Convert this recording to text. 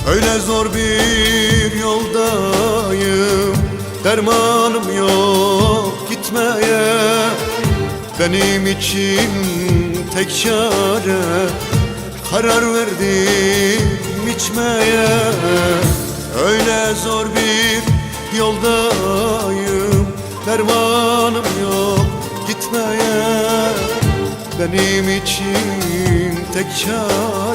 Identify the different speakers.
Speaker 1: Öyle zor bir yoldayım, dermanım yok gitmeye. Benim için tek çare karar verdim içmeye. Öyle zor bir yoldayım, dermanım yok gitmeye. Benim için tek çare